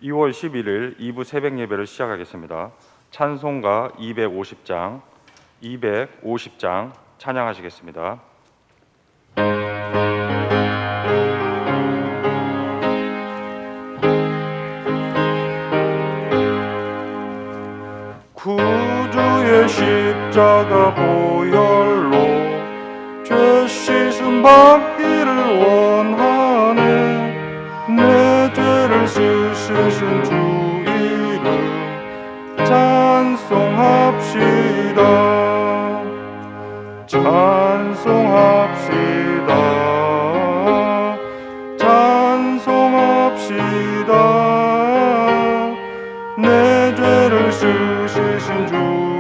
2월 11일 2부 새벽 예배를 시작하겠습니다. 찬송가 250장 찬양하시겠습니다. 구주의 십자가 보혈로 죄 씻음 받기를 원하네. 내 죄를 씻으신 주 이름 찬송합시다. 찬송합시다. 찬송합시다. 내 죄를 씻으신 주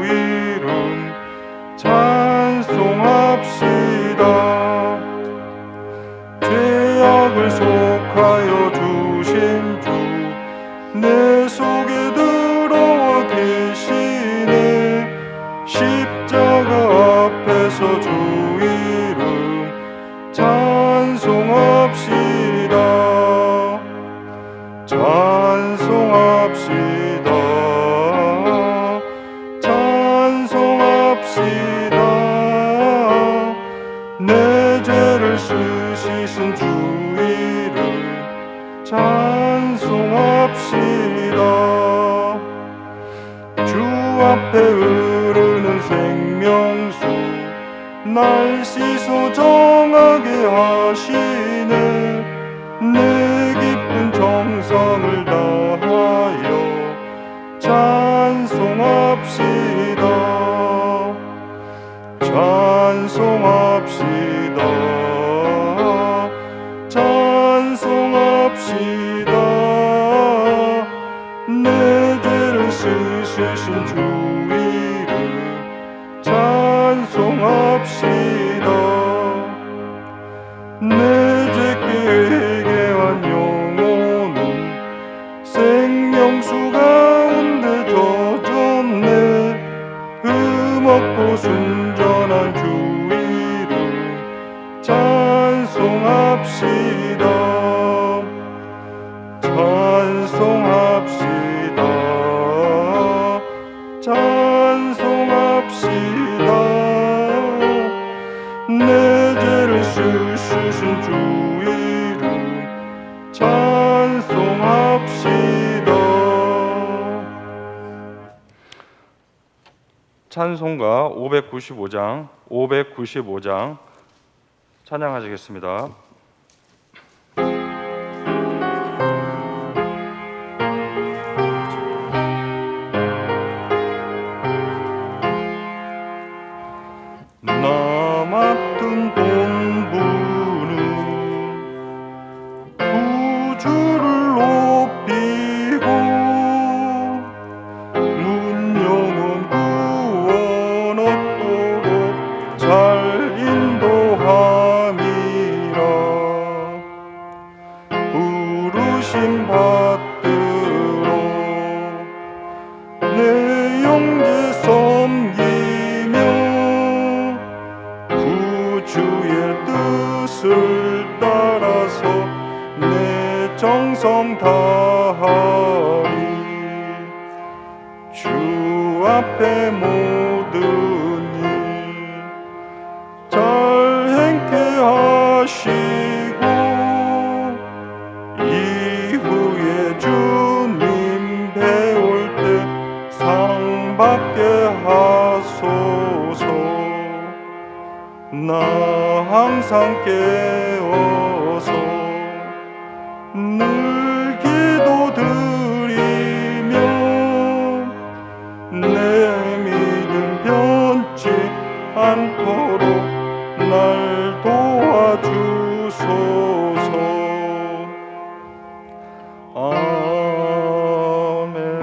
이름 찬송합시다. 죄악을 속하여 주신 주 내 속에 들어와 계시네. 십자가 앞에서 주 이름 찬송합시다. 찬송합시다. 찬송합시다. 내 죄를 씻으신 주 이름 찬송합시다. 주 앞에 흐르는 생명수 날 씻어 정하게 하시네. 내 깊은 정성을 다하여 찬송합시다. 찬송합시다. 찬송합시다. 내 죄를 씻으신 주 이름 찬송합시다. 내 죄께 회개한 영혼은 생명수 가운데 젖었네. 흠없고 순전한 주 이름 찬송합시다. 찬송합시다. 찬송합시다. 내 죄를 씻으신 주 이름 찬송합시다. 찬송가 595장 찬양하시겠습니다. 나 맡은 본분은 구주를 높이고 문영은 구원 얻도록 잘 인도함이라. 부르심 받들어 내 영계 섬기며 구주의 뜻을 따라서 내 정성 다하리. 주 앞에 모든 일 잘 행케 하시고 이후에 주님 배울 때 상 받게 하소서. 나 항상 깨어서 늘 기도드리며 내 믿음 변치 않도록 날 도와주소서.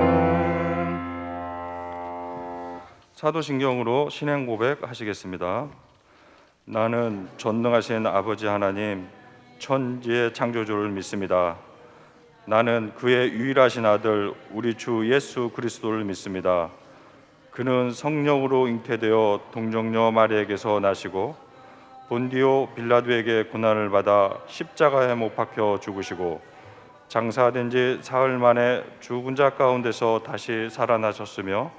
아멘. 사도신경으로 신앙 고백 하시겠습니다. 나는 전능하신 아버지 하나님 천지의 창조주를 믿습니다. 나는 그의 유일하신 아들 우리 주 예수 그리스도를 믿습니다. 그는 성령으로 잉태되어 동정녀 마리아에게서 나시고 본디오 빌라도에게 고난을 받아 십자가에 못 박혀 죽으시고 장사된 지 사흘 만에 죽은 자 가운데서 다시 살아나셨으며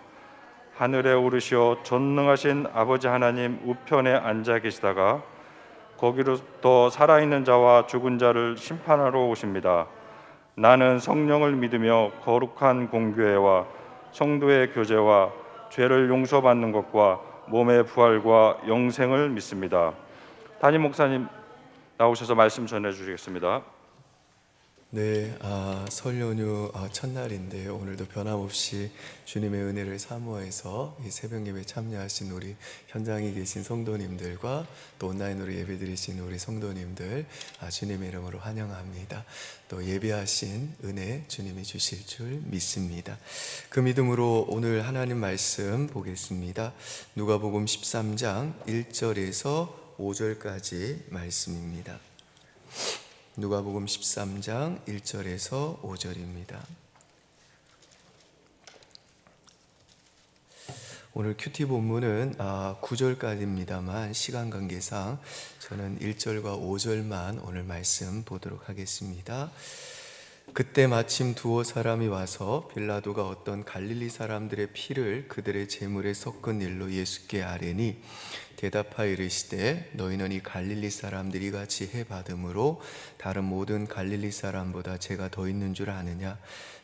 하늘에 오르시어 전능하신 아버지 하나님 우편에 앉아 계시다가 거기로부터 살아있는 자와 죽은 자를 심판하러 오십니다. 나는 성령을 믿으며 거룩한 공교회와 성도의 교제와 죄를 용서받는 것과 몸의 부활과 영생을 믿습니다. 담임 목사님 나오셔서 말씀 전해 주시겠습니다. 네, 설 연휴 첫날인데 오늘도 변함없이 주님의 은혜를 사모해서 이 새벽 예배 참여하신 우리 현장에 계신 성도님들과 또 온라인으로 예배드리신 우리 성도님들 주님의 이름으로 환영합니다. 또 예배하신 은혜 주님이 주실 줄 믿습니다. 그 믿음으로 오늘 하나님 말씀 보겠습니다. 누가복음 13장 1절에서 5절까지 말씀입니다. 누가복음 13장 1절에서 5절입니다. 오늘 큐티 본문은 9절까지입니다만 시간 관계상 저는 1절과 5절만 오늘 말씀 보도록 하겠습니다. 그때 마침 두어 사람이 와서 빌라도가 어떤 갈릴리 사람들의 피를 그들의 제물에 섞은 일로 예수께 아뢰니 대답하여 이르시되 너희는 이 갈릴리 사람들이 같이 해받음으로 다른 모든 갈릴리 사람보다 죄가 더 있는 줄 아느냐?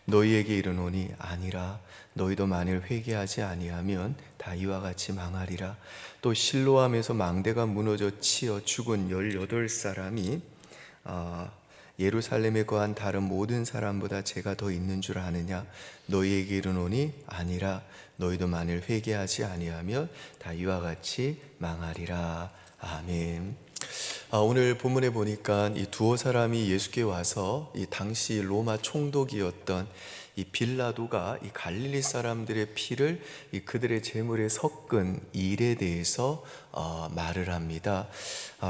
너희에게 이르노니 아니라. 너희도 만일 회개하지 아니하면 다 이와 같이 망하리라. 또 실로암에서 망대가 무너져 치어 죽은 18사람이 예루살렘에 거한 다른 모든 사람보다 죄가 더 있는 줄 아느냐? 너희에게 이르노니 아니라. 너희도 만일 회개하지 아니하면 다 이와 같이 망하리라. 아멘. 오늘 본문에 보니까 이 두어 사람이 예수께 와서 이 당시 로마 총독이었던 이 빌라도가 이 갈릴리 사람들의 피를 이 그들의 제물에 섞은 일에 대해서 말을 합니다.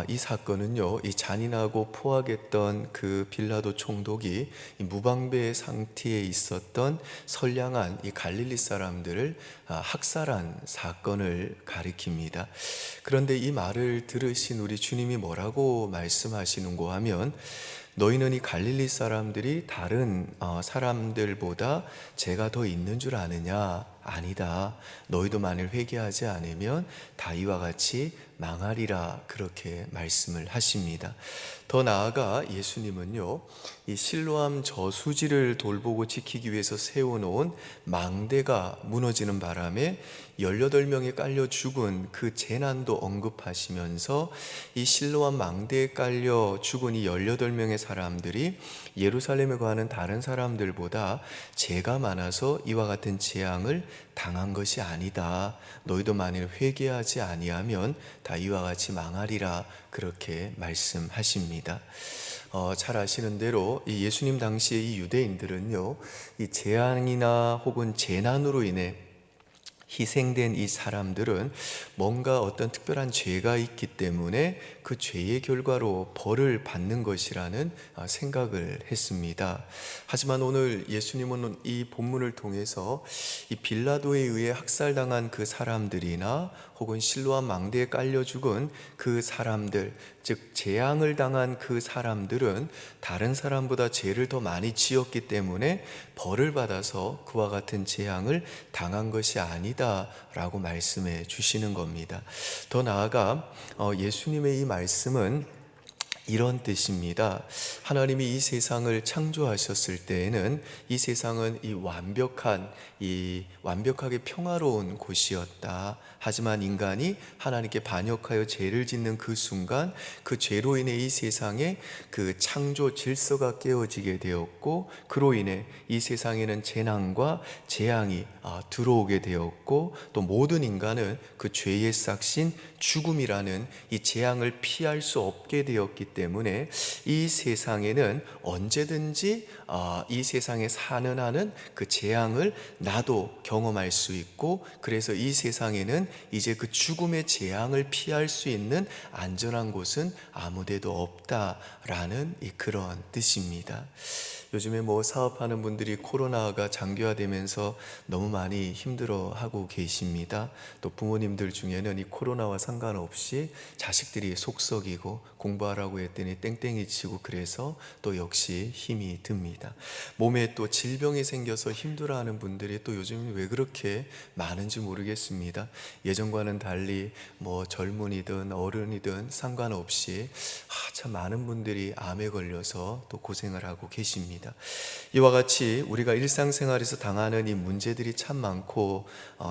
이 사건은요, 이 잔인하고 포악했던 그 빌라도 총독이 이 무방비의 상태에 있었던 선량한 이 갈릴리 사람들을 학살한 사건을 가리킵니다. 그런데 이 말을 들으신 우리 주님이 뭐라고 말씀하시는고 하면 너희는 이 갈릴리 사람들이 다른 사람들보다 죄가 더 있는 줄 아느냐? 아니다. 너희도 만일 회개하지 않으면 다 이와 같이 망하리라. 그렇게 말씀을 하십니다. 더 나아가 예수님은요, 이 실로암 저수지를 돌보고 지키기 위해서 세워놓은 망대가 무너지는 바람에 18명이 깔려 죽은 그 재난도 언급하시면서 이 실로암 망대에 깔려 죽은 이 18명의 사람들이 예루살렘에 거하는 다른 사람들보다 죄가 많아서 이와 같은 재앙을 당한 것이 아니다. 너희도 만일 회개하지 아니하면 다 이와 같이 망하리라. 그렇게 말씀하십니다. 잘 아시는 대로 이 예수님 당시에 이 유대인들은요, 이 재앙이나 혹은 재난으로 인해 희생된 이 사람들은 뭔가 어떤 특별한 죄가 있기 때문에 그 죄의 결과로 벌을 받는 것이라는 생각을 했습니다. 하지만 오늘 예수님은 이 본문을 통해서 이 빌라도에 의해 학살당한 그 사람들이나 혹은 실로암 망대에 깔려 죽은 그 사람들, 즉 재앙을 당한 그 사람들은 다른 사람보다 죄를 더 많이 지었기 때문에 벌을 받아서 그와 같은 재앙을 당한 것이 아니다 라고 말씀해 주시는 겁니다. 더 나아가 예수님의 이 말씀은 이런 뜻입니다. 하나님이 이 세상을 창조하셨을 때에는 이 세상은 완벽하게 평화로운 곳이었다. 하지만 인간이 하나님께 반역하여 죄를 짓는 그 순간 그 죄로 인해 이 세상에 그 창조 질서가 깨어지게 되었고 그로 인해 이 세상에는 재난과 재앙이 들어오게 되었고 또 모든 인간은 그 죄의 삭신 죽음이라는 이 재앙을 피할 수 없게 되었기 때문에 이 세상에는 언제든지 이 세상에 사는 한은 그 재앙을 나도 경험할 수 있고 그래서 이 세상에는 이제 그 죽음의 재앙을 피할 수 있는 안전한 곳은 아무데도 없다라는 그런 뜻입니다. 요즘에 뭐 사업하는 분들이 코로나가 장기화되면서 너무 많이 힘들어하고 계십니다. 또 부모님들 중에는 이 코로나와 상관없이 자식들이 속썩이고 공부하라고 했더니 땡땡이 치고 그래서 또 역시 힘이 듭니다. 몸에 또 질병이 생겨서 힘들어하는 분들이 또 요즘 왜 그렇게 많은지 모르겠습니다. 예전과는 달리 뭐 젊은이든 어른이든 상관없이 참 많은 분들이 암에 걸려서 또 고생을 하고 계십니다. 이와 같이 우리가 일상생활에서 당하는 이 문제들이 참 많고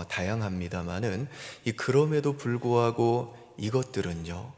다양합니다만은 그럼에도 불구하고 이것들은요,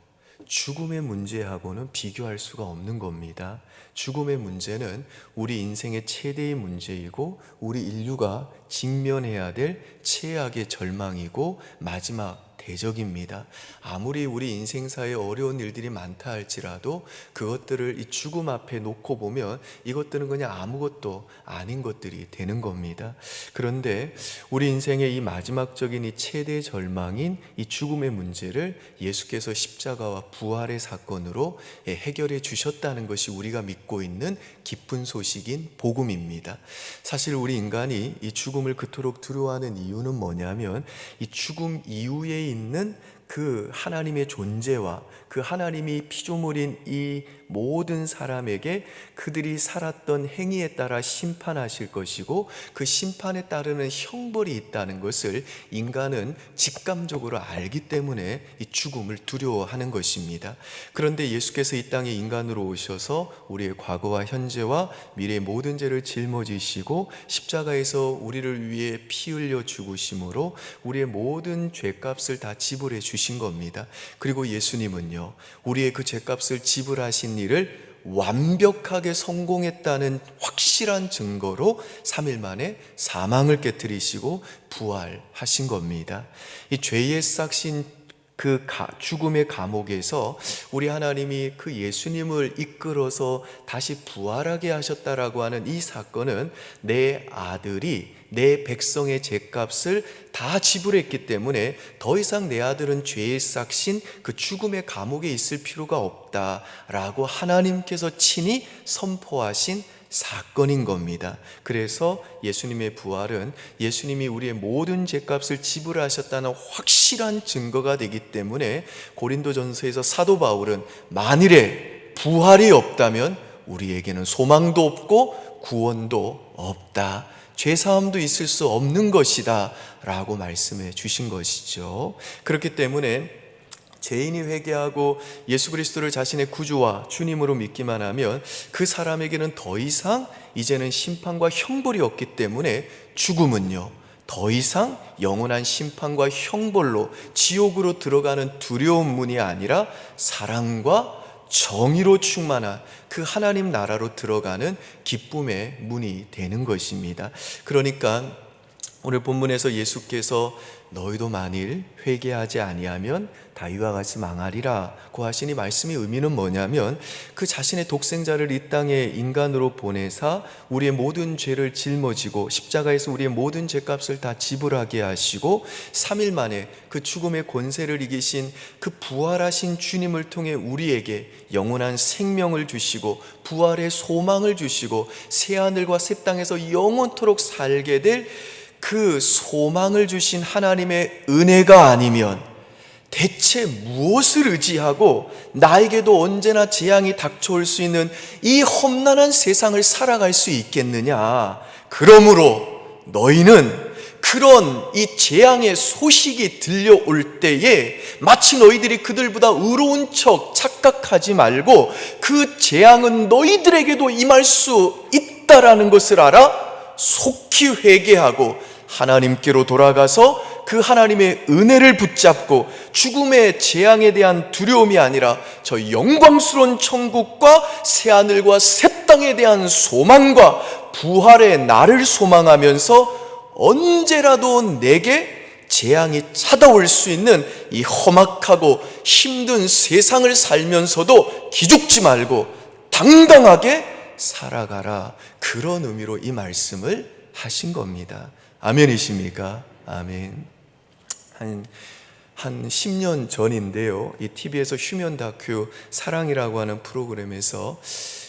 죽음의 문제하고는 비교할 수가 없는 겁니다. 죽음의 문제는 우리 인생의 최대의 문제이고 우리 인류가 직면해야 될 최악의 절망이고 마지막 대적입니다. 아무리 우리 인생사에 어려운 일들이 많다 할지라도 그것들을 이 죽음 앞에 놓고 보면 이것들은 그냥 아무것도 아닌 것들이 되는 겁니다. 그런데 우리 인생의 이 마지막적인 이 최대 절망인 이 죽음의 문제를 예수께서 십자가와 부활의 사건으로 해결해 주셨다는 것이 우리가 믿고 있는 기쁜 소식인 복음입니다. 사실 우리 인간이 이 죽음을 그토록 두려워하는 이유는 뭐냐면 이 죽음 이후에 있는 그 하나님의 존재와 그 하나님이 피조물인 이 모든 사람에게 그들이 살았던 행위에 따라 심판하실 것이고 그 심판에 따르는 형벌이 있다는 것을 인간은 직감적으로 알기 때문에 이 죽음을 두려워하는 것입니다. 그런데 예수께서 이 땅에 인간으로 오셔서 우리의 과거와 현재와 미래의 모든 죄를 짊어지시고 십자가에서 우리를 위해 피 흘려 죽으심으로 우리의 모든 죄값을 다 지불해 주신 겁니다. 그리고 예수님은요, 우리의 그 죄값을 지불하신 일을 완벽하게 성공했다는 확실한 증거로 3일 만에 사망을 깨뜨리시고 부활하신 겁니다. 이 죄의 싹신 그 죽음의 감옥에서 우리 하나님이 그 예수님을 이끌어서 다시 부활하게 하셨다라고 하는 이 사건은 내 아들이 내 백성의 죄값을 다 지불했기 때문에 더 이상 내 아들은 죄의 싹신 그 죽음의 감옥에 있을 필요가 없다라고 하나님께서 친히 선포하신 사건인 겁니다. 그래서 예수님의 부활은 예수님이 우리의 모든 죄값을 지불하셨다는 확실한 증거가 되기 때문에 고린도전서에서 사도 바울은 만일에 부활이 없다면 우리에게는 소망도 없고 구원도 없다, 죄사함도 있을 수 없는 것이다 라고 말씀해 주신 것이죠. 그렇기 때문에 죄인이 회개하고 예수 그리스도를 자신의 구주와 주님으로 믿기만 하면 그 사람에게는 더 이상 이제는 심판과 형벌이 없기 때문에 죽음은요, 더 이상 영원한 심판과 형벌로 지옥으로 들어가는 두려운 문이 아니라 사랑과 정의로 충만한 그 하나님 나라로 들어가는 기쁨의 문이 되는 것입니다. 그러니까 오늘 본문에서 예수께서 너희도 만일 회개하지 아니하면 다 이와 같이 망하리라고 하시니 말씀의 의미는 뭐냐면 그 자신의 독생자를 이 땅에 인간으로 보내사 우리의 모든 죄를 짊어지고 십자가에서 우리의 모든 죄값을 다 지불하게 하시고 3일 만에 그 죽음의 권세를 이기신 그 부활하신 주님을 통해 우리에게 영원한 생명을 주시고 부활의 소망을 주시고 새하늘과 새 땅에서 영원토록 살게 될 그 소망을 주신 하나님의 은혜가 아니면 대체 무엇을 의지하고 나에게도 언제나 재앙이 닥쳐올 수 있는 이 험난한 세상을 살아갈 수 있겠느냐. 그러므로 너희는 그런 이 재앙의 소식이 들려올 때에 마치 너희들이 그들보다 의로운 척 착각하지 말고 그 재앙은 너희들에게도 임할 수 있다라는 것을 알아 속히 회개하고 하나님께로 돌아가서 그 하나님의 은혜를 붙잡고 죽음의 재앙에 대한 두려움이 아니라 저 영광스러운 천국과 새하늘과 새 땅에 대한 소망과 부활의 날을 소망하면서 언제라도 내게 재앙이 찾아올 수 있는 이 험악하고 힘든 세상을 살면서도 기죽지 말고 당당하게 살아가라, 그런 의미로 이 말씀을 하신 겁니다. 아멘이십니까? 아멘. 한 10년 전인데요, 이 TV에서 휴면 다큐 사랑이라고 하는 프로그램에서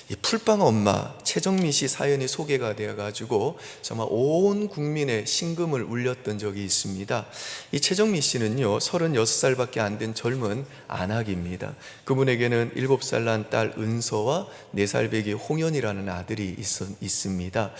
이 풀빵 엄마 최정미 씨 사연이 소개가 되어가지고 정말 온 국민의 심금을 울렸던 적이 있습니다. 이 최정미 씨는요 36살밖에 안 된 젊은 안악입니다. 그분에게는 7살 난 딸 은서와 4살 배기 홍연이라는 아들이 있습니다.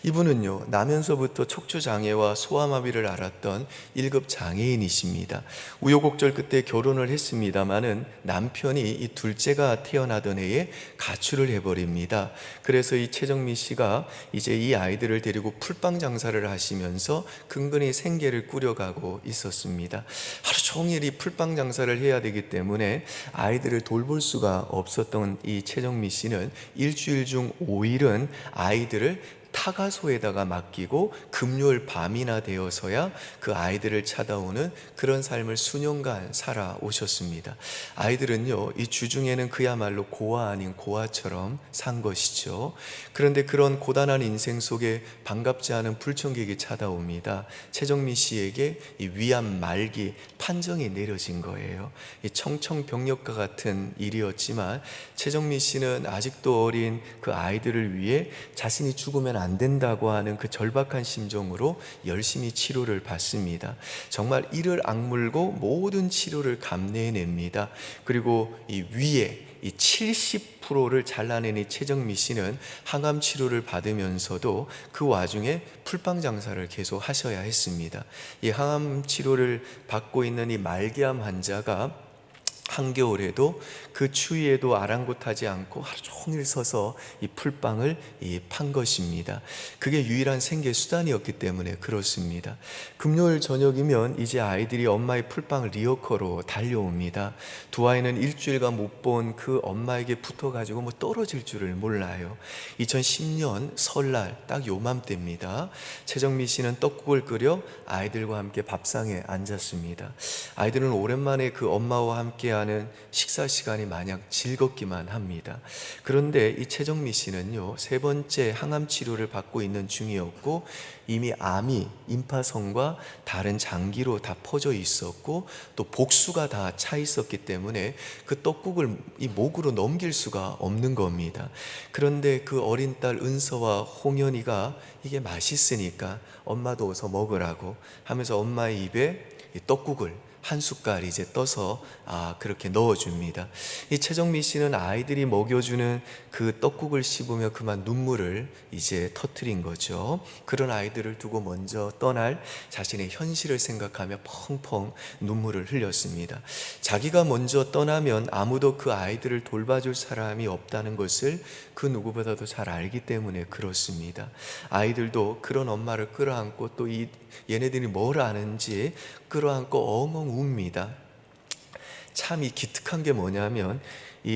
이분은요 나면서부터 척추장애와 소아마비를 앓았던 1급 장애인이십니다. 우여곡절 끝에 결혼을 했습니다마는 남편이 이 둘째가 태어나던 해에 가출을 해버립니다. 그래서 이 최정미 씨가 이제 이 아이들을 데리고 풀빵 장사를 하시면서 근근히 생계를 꾸려가고 있었습니다. 하루 종일 이 풀빵 장사를 해야 되기 때문에 아이들을 돌볼 수가 없었던 이 최정미 씨는 일주일 중 5일은 아이들을 타가소에다가 맡기고 금요일 밤이나 되어서야 그 아이들을 찾아오는 그런 삶을 수년간 살아오셨습니다. 아이들은요 이 주중에는 그야말로 고아 아닌 고아처럼 산 것이죠. 그런데 그런 고단한 인생 속에 반갑지 않은 불청객이 찾아옵니다. 최정미 씨에게 이 위암 말기 판정이 내려진 거예요. 이 청청병력과 같은 일이었지만 최정미 씨는 아직도 어린 그 아이들을 위해 자신이 죽으면 안 된다고 하는 그 절박한 심정으로 열심히 치료를 받습니다. 정말 이를 악물고 모든 치료를 감내해냅니다. 그리고 이 위에 이 70%를 잘라낸 이 최정미 씨는 항암 치료를 받으면서도 그 와중에 풀빵 장사를 계속 하셔야 했습니다. 이 항암 치료를 받고 있는 이 말기암 환자가 한겨울에도 그 추위에도 아랑곳하지 않고 하루 종일 서서 이 풀빵을 판 것입니다. 그게 유일한 생계 수단이었기 때문에 그렇습니다. 금요일 저녁이면 이제 아이들이 엄마의 풀빵 리어커로 달려옵니다. 두 아이는 일주일간 못 본 그 엄마에게 붙어가지고 뭐 떨어질 줄을 몰라요. 2010년 설날 딱 요맘때입니다. 최정미 씨는 떡국을 끓여 아이들과 함께 밥상에 앉았습니다. 아이들은 오랜만에 그 엄마와 함께하는 식사 시간이 마냥 즐겁기만 합니다. 그런데 이 최정미 씨는요 3번째 항암 치료를 받고 있는 중이었고 이미 암이 임파선과 다른 장기로 다 퍼져 있었고 또 복수가 다 차 있었기 때문에 그 떡국을 이 목으로 넘길 수가 없는 겁니다. 그런데 그 어린 딸 은서와 홍연이가 이게 맛있으니까 엄마도 어서 먹으라고 하면서 엄마의 입에 이 떡국을 한 숟갈 이제 떠서 그렇게 넣어줍니다. 이 최정미 씨는 아이들이 먹여주는 그 떡국을 씹으며 그만 눈물을 이제 터뜨린 거죠. 그런 아이들을 두고 먼저 떠날 자신의 현실을 생각하며 펑펑 눈물을 흘렸습니다. 자기가 먼저 떠나면 아무도 그 아이들을 돌봐줄 사람이 없다는 것을 그 누구보다도 잘 알기 때문에 그렇습니다. 아이들도 그런 엄마를 끌어안고 또 얘네들이 뭘 아는지 끌어안고 엉엉 웁니다. 참 이 기특한 게 뭐냐면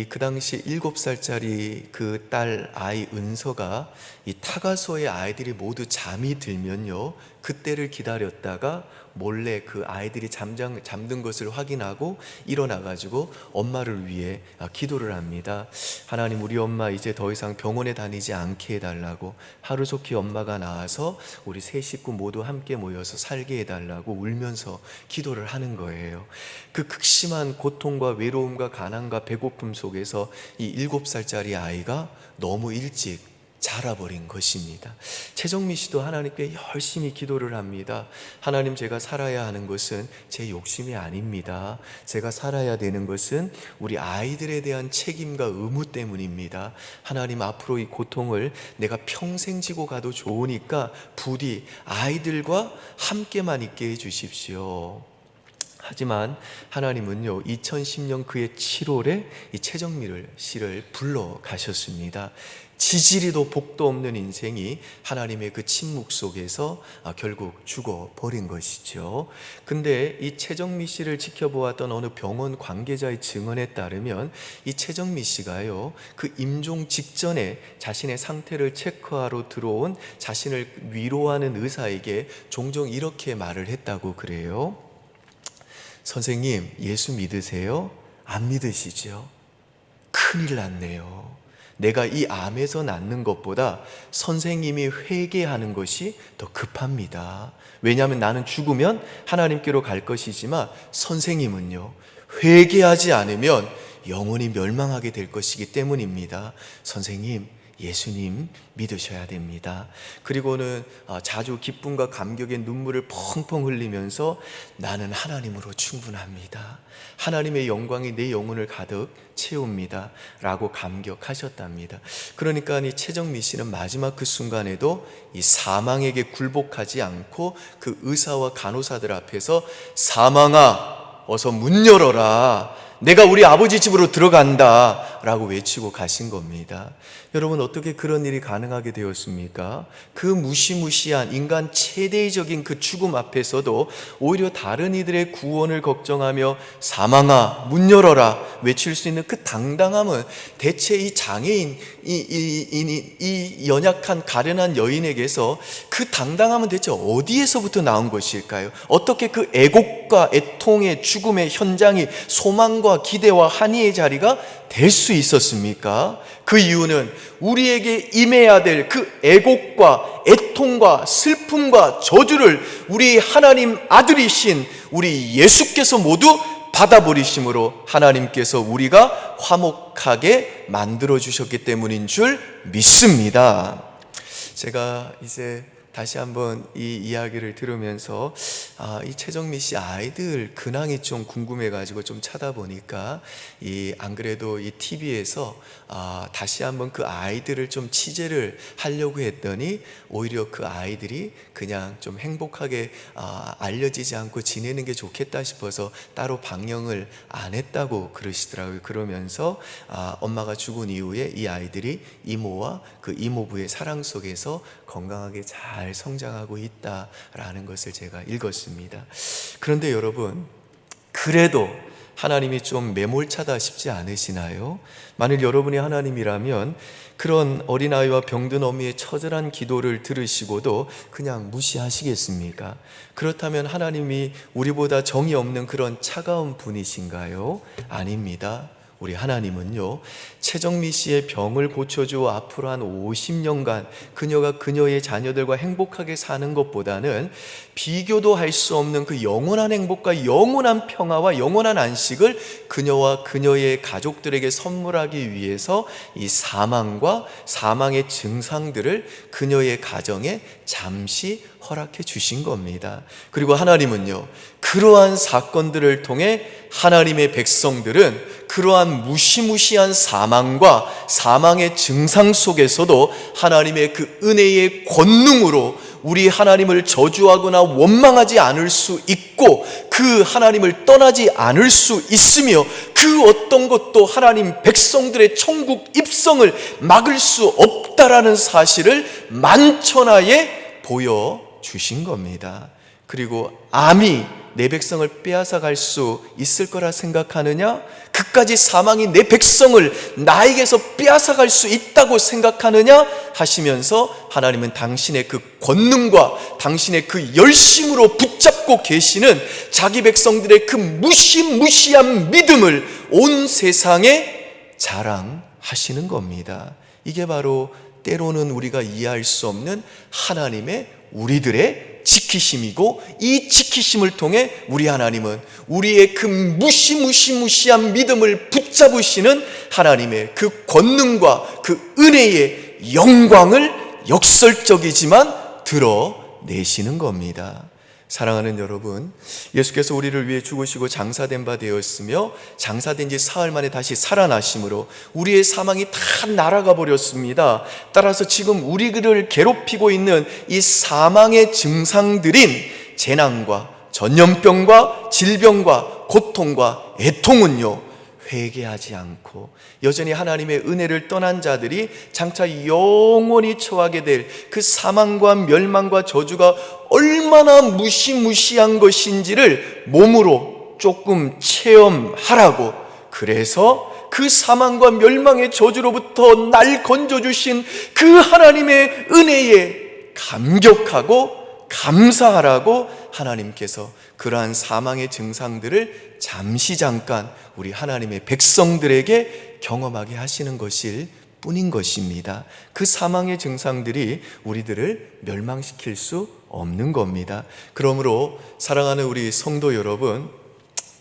그 당시 7살짜리 그 딸 아이 은서가 이 타가소의 아이들이 모두 잠이 들면요 그때를 기다렸다가 몰래 그 아이들이 잠든 것을 확인하고 일어나가지고 엄마를 위해 기도를 합니다. 하나님, 우리 엄마 이제 더 이상 병원에 다니지 않게 해달라고, 하루속히 엄마가 나와서 우리 세 식구 모두 함께 모여서 살게 해달라고 울면서 기도를 하는 거예요. 그 극심한 고통과 외로움과 가난과 배고픔 속에서 이 7살짜리 아이가 너무 일찍 자라버린 것입니다. 최정미 씨도 하나님께 열심히 기도를 합니다. 하나님, 제가 살아야 하는 것은 제 욕심이 아닙니다. 제가 살아야 되는 것은 우리 아이들에 대한 책임과 의무 때문입니다. 하나님, 앞으로 이 고통을 내가 평생 지고 가도 좋으니까 부디 아이들과 함께만 있게 해주십시오. 하지만 하나님은요 2010년 그해 7월에 이 최정미 씨를 불러 가셨습니다. 지지리도 복도 없는 인생이 하나님의 그 침묵 속에서 결국 죽어버린 것이죠. 근데 이 최정미 씨를 지켜보았던 어느 병원 관계자의 증언에 따르면 이 최정미 씨가요 그 임종 직전에 자신의 상태를 체크하러 들어온 자신을 위로하는 의사에게 종종 이렇게 말을 했다고 그래요. 선생님, 예수 믿으세요? 안 믿으시죠? 큰일 났네요. 내가 이 암에서 낫는 것보다 선생님이 회개하는 것이 더 급합니다. 왜냐하면 나는 죽으면 하나님께로 갈 것이지만 선생님은요 회개하지 않으면 영원히 멸망하게 될 것이기 때문입니다. 선생님, 예수님 믿으셔야 됩니다. 그리고는 자주 기쁨과 감격의 눈물을 펑펑 흘리면서 나는 하나님으로 충분합니다. 하나님의 영광이 내 영혼을 가득 채웁니다. 라고 감격하셨답니다. 그러니까 이 최정미 씨는 마지막 그 순간에도 이 사망에게 굴복하지 않고 그 의사와 간호사들 앞에서 사망아, 어서 문 열어라. 내가 우리 아버지 집으로 들어간다 라고 외치고 가신 겁니다. 여러분, 어떻게 그런 일이 가능하게 되었습니까? 그 무시무시한 인간 최대적인 그 죽음 앞에서도 오히려 다른 이들의 구원을 걱정하며 사망아 문 열어라 외칠 수 있는 그 당당함은 대체 이 장애인, 이 연약한 가련한 여인에게서 그 당당함은 대체 어디에서부터 나온 것일까요? 어떻게 그 애곡과 애통의 죽음의 현장이 소망과 기대와 한의의 자리가 될 수 있었습니까? 그 이유는 우리에게 임해야 될 그 애곡과 애통과 슬픔과 저주를 우리 하나님 아들이신 우리 예수께서 모두 받아버리심으로 하나님께서 우리가 화목하게 만들어 주셨기 때문인 줄 믿습니다. 제가 이제 다시 한번 이 이야기를 들으면서 이 최정미 씨 아이들 근황이 좀 궁금해가지고 좀 찾아보니까 안 그래도 이 TV에서 다시 한번 그 아이들을 좀 취재를 하려고 했더니 오히려 그 아이들이 그냥 좀 행복하게 알려지지 않고 지내는 게 좋겠다 싶어서 따로 방영을 안 했다고 그러시더라고요. 그러면서 엄마가 죽은 이후에 이 아이들이 이모와 그 이모부의 사랑 속에서 건강하게 잘 성장하고 있다라는 것을 제가 읽었습니다. 그런데 여러분, 그래도 하나님이 좀 매몰차다 싶지 않으시나요? 만일 여러분이 하나님이라면 그런 어린아이와 병든 어미의 처절한 기도를 들으시고도 그냥 무시하시겠습니까? 그렇다면 하나님이 우리보다 정이 없는 그런 차가운 분이신가요? 아닙니다. 우리 하나님은요, 최정미 씨의 병을 고쳐주어 앞으로 한 50년간 그녀가 그녀의 자녀들과 행복하게 사는 것보다는 비교도 할 수 없는 그 영원한 행복과 영원한 평화와 영원한 안식을 그녀와 그녀의 가족들에게 선물하기 위해서 이 사망과 사망의 증상들을 그녀의 가정에 잠시 허락해 주신 겁니다. 그리고 하나님은요, 그러한 사건들을 통해 하나님의 백성들은 그러한 무시무시한 사망과 사망의 증상 속에서도 하나님의 그 은혜의 권능으로 우리 하나님을 저주하거나 원망하지 않을 수 있고 그 하나님을 떠나지 않을 수 있으며 그 어떤 것도 하나님 백성들의 천국 입성을 막을 수 없다라는 사실을 만천하에 보여주신 겁니다. 그리고 암이 내 백성을 빼앗아 갈 수 있을 거라 생각하느냐? 그까지 사망이 내 백성을 나에게서 빼앗아 갈 수 있다고 생각하느냐? 하시면서 하나님은 당신의 그 권능과 당신의 그 열심으로 붙잡고 계시는 자기 백성들의 그 무시무시한 믿음을 온 세상에 자랑하시는 겁니다. 이게 바로 때로는 우리가 이해할 수 없는 하나님의 우리들의 지키심이고, 이 지키심을 통해 우리 하나님은 우리의 그 무시무시한 믿음을 붙잡으시는 하나님의 그 권능과 그 은혜의 영광을 역설적이지만 드러내시는 겁니다. 사랑하는 여러분, 예수께서 우리를 위해 죽으시고 장사된 바 되었으며 장사된 지 사흘 만에 다시 살아나심으로 우리의 사망이 다 날아가 버렸습니다. 따라서 지금 우리를 괴롭히고 있는 이 사망의 증상들인 재난과 전염병과 질병과 고통과 애통은요, 회개하지 않고 여전히 하나님의 은혜를 떠난 자들이 장차 영원히 처하게 될 그 사망과 멸망과 저주가 얼마나 무시무시한 것인지를 몸으로 조금 체험하라고, 그래서 그 사망과 멸망의 저주로부터 날 건져주신 그 하나님의 은혜에 감격하고 감사하라고 하나님께서 그러한 사망의 증상들을 잠깐 우리 하나님의 백성들에게 경험하게 하시는 것일 뿐인 것입니다. 그 사망의 증상들이 우리들을 멸망시킬 수 없는 겁니다. 그러므로 사랑하는 우리 성도 여러분,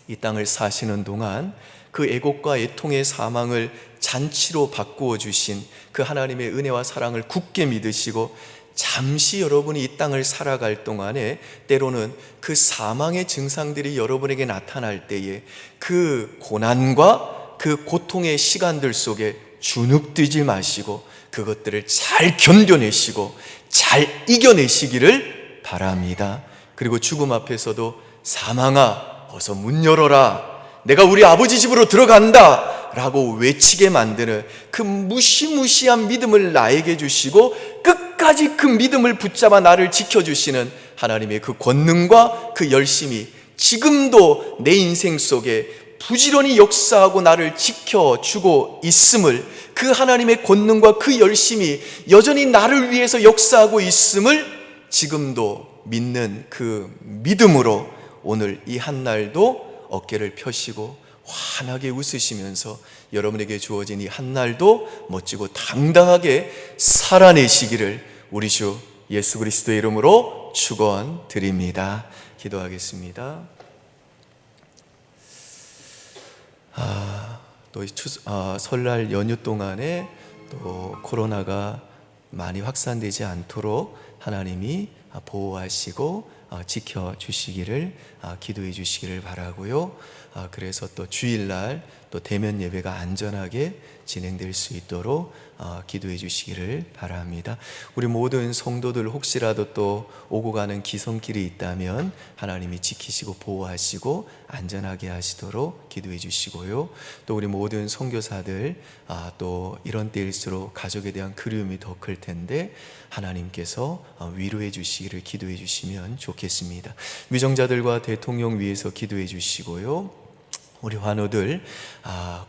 이 땅을 사시는 동안 그 애곡과 애통의 사망을 잔치로 바꾸어 주신 그 하나님의 은혜와 사랑을 굳게 믿으시고 잠시 여러분이 이 땅을 살아갈 동안에 때로는 그 사망의 증상들이 여러분에게 나타날 때에 그 고난과 그 고통의 시간들 속에 주눅들지 마시고 그것들을 잘 견뎌내시고 잘 이겨내시기를 바랍니다. 그리고 죽음 앞에서도 사망아 어서 문 열어라, 내가 우리 아버지 집으로 들어간다 라고 외치게 만드는 그 무시무시한 믿음을 나에게 주시고 끝까지 그 믿음을 붙잡아 나를 지켜주시는 하나님의 그 권능과 그 열심이 지금도 내 인생 속에 부지런히 역사하고 나를 지켜주고 있음을, 그 하나님의 권능과 그 열심이 여전히 나를 위해서 역사하고 있음을 지금도 믿는 그 믿음으로 오늘 이 한날도 어깨를 펴시고 환하게 웃으시면서 여러분에게 주어진 이 한날도 멋지고 당당하게 살아내시기를 우리 주 예수 그리스도의 이름으로 축원드립니다. 기도하겠습니다. 또 설날 연휴 동안에 또 코로나가 많이 확산되지 않도록 하나님이 보호하시고 지켜주시기를 기도해 주시기를 바라고요. 그래서 또 주일날 또 대면 예배가 안전하게 진행될 수 있도록 기도해 주시기를 바랍니다. 우리 모든 성도들 혹시라도 또 오고 가는 기성길이 있다면 하나님이 지키시고 보호하시고 안전하게 하시도록 기도해 주시고요. 또 우리 모든 선교사들 또 이런 때일수록 가족에 대한 그리움이 더 클 텐데 하나님께서 위로해 주시기를 기도해 주시면 좋겠습니다. 위정자들과 대통령 위해서 기도해 주시고요. 우리 환우들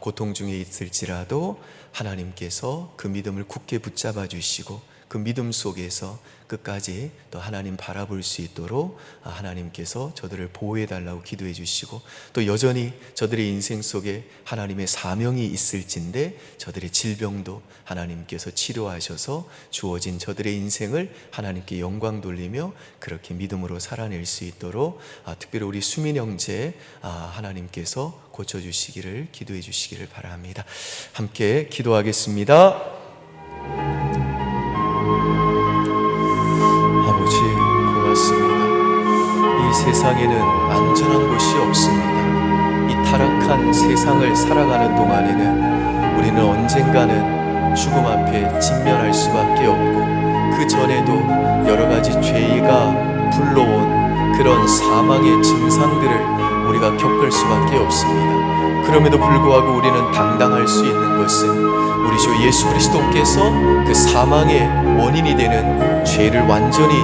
고통 중에 있을지라도 하나님께서 그 믿음을 굳게 붙잡아 주시고 그 믿음 속에서 끝까지 또 하나님 바라볼 수 있도록 하나님께서 저들을 보호해 달라고 기도해 주시고 또 여전히 저들의 인생 속에 하나님의 사명이 있을진데 저들의 질병도 하나님께서 치료하셔서 주어진 저들의 인생을 하나님께 영광 돌리며 그렇게 믿음으로 살아낼 수 있도록 특별히 우리 수민 형제 하나님께서 고쳐주시기를 기도해 주시기를 바랍니다. 함께 기도하겠습니다. 아버지 고맙습니다. 이 세상에는 안전한 곳이 없습니다. 이 타락한 세상을 살아가는 동안에는 우리는 언젠가는 죽음 앞에 직면할 수밖에 없고 그 전에도 여러 가지 죄가 불러온 그런 사망의 증상들을 우리가 겪을 수밖에 없습니다. 그럼에도 불구하고 우리는 당당할 수 있는 것은 우리 주 예수 그리스도께서 그 사망의 원인이 되는 죄를 완전히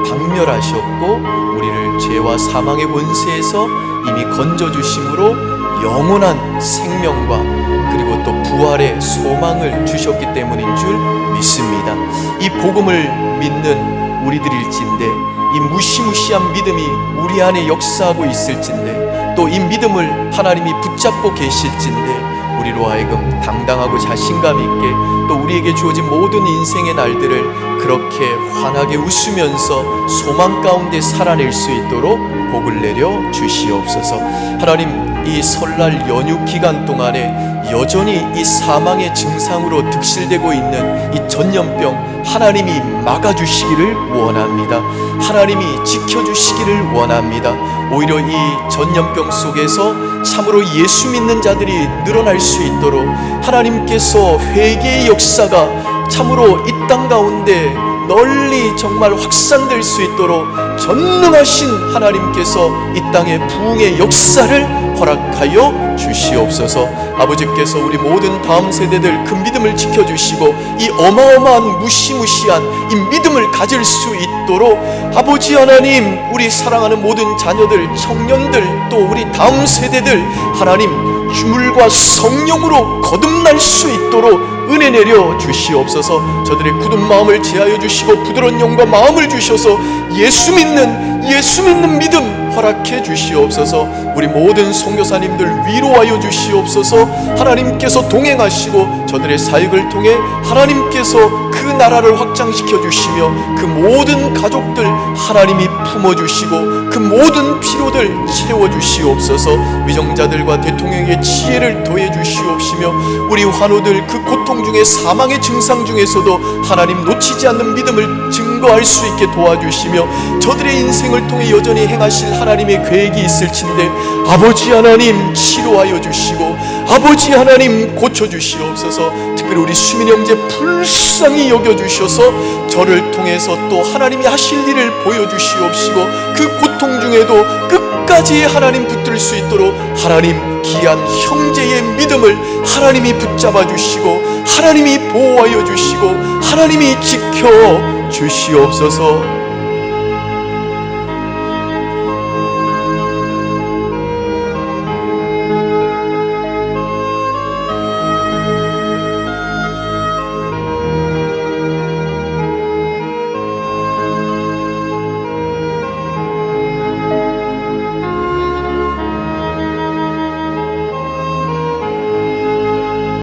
박멸하셨고 우리를 죄와 사망의 권세에서 이미 건져주심으로 영원한 생명과 그리고 또 부활의 소망을 주셨기 때문인 줄 믿습니다. 이 복음을 믿는 우리들일진데 이 무시무시한 믿음이 우리 안에 역사하고 있을진데 또 이 믿음을 하나님이 붙잡고 계실진데 우리로 하여금 당당하고 자신감 있게 또 우리에게 주어진 모든 인생의 날들을 그렇게 환하게 웃으면서 소망 가운데 살아낼 수 있도록 복을 내려 주시옵소서. 하나님, 이 설날 연휴 기간 동안에 여전히 이 사망의 증상으로 득실되고 있는 이 전염병 하나님이 막아주시기를 원합니다. 하나님이 지켜주시기를 원합니다. 오히려 이 전염병 속에서 참으로 예수 믿는 자들이 늘어날 수 있도록 하나님께서 회개의 역사가 참으로 이 땅 가운데 널리 정말 확산될 수 있도록 전능하신 하나님께서 이 땅의 부흥의 역사를 허락하여 주시옵소서. 아버지께서 우리 모든 다음 세대들 그 믿음을 지켜주시고 이 어마어마한 무시무시한 이 믿음을 가질 수 있도록 아버지 하나님, 우리 사랑하는 모든 자녀들, 청년들, 또 우리 다음 세대들 하나님 주물과 성령으로 거듭날 수 있도록 은혜 내려 주시옵소서. 저들의 굳은 마음을 제하여 주시고 부드러운 영과 마음을 주셔서 예수 믿는 믿음 허락해 주시옵소서. 우리 모든 선교사님들 위로하여 주시옵소서. 하나님께서 동행하시고 저들의 사역을 통해 하나님께서 그 나라를 확장시켜 주시며 그 모든 가족들 하나님이 품어주시고 그 모든 필요들 채워주시옵소서. 위정자들과 대통령의 지혜를 더해 주시옵시며 우리 환우들 그 고통 중에 사망의 증상 중에서도 하나님 놓치지 않는 믿음을 증거할 수 있게 도와주시며 저들의 인생을 통해 여전히 행하실 하나님의 계획이 있을진데 아버지 하나님 치료하여 주시고 아버지 하나님 고쳐주시옵소서. 특별히 우리 수민 형제 불쌍히 여겨주셔서 저를 통해서 또 하나님이 하실 일을 보여주시옵시고 그 고통 중에도 끝까지 하나님 붙들 수 있도록 하나님 귀한 형제의 믿음을 하나님이 붙잡아 주시고 하나님이 보호하여 주시고 하나님이 지켜 주시옵소서.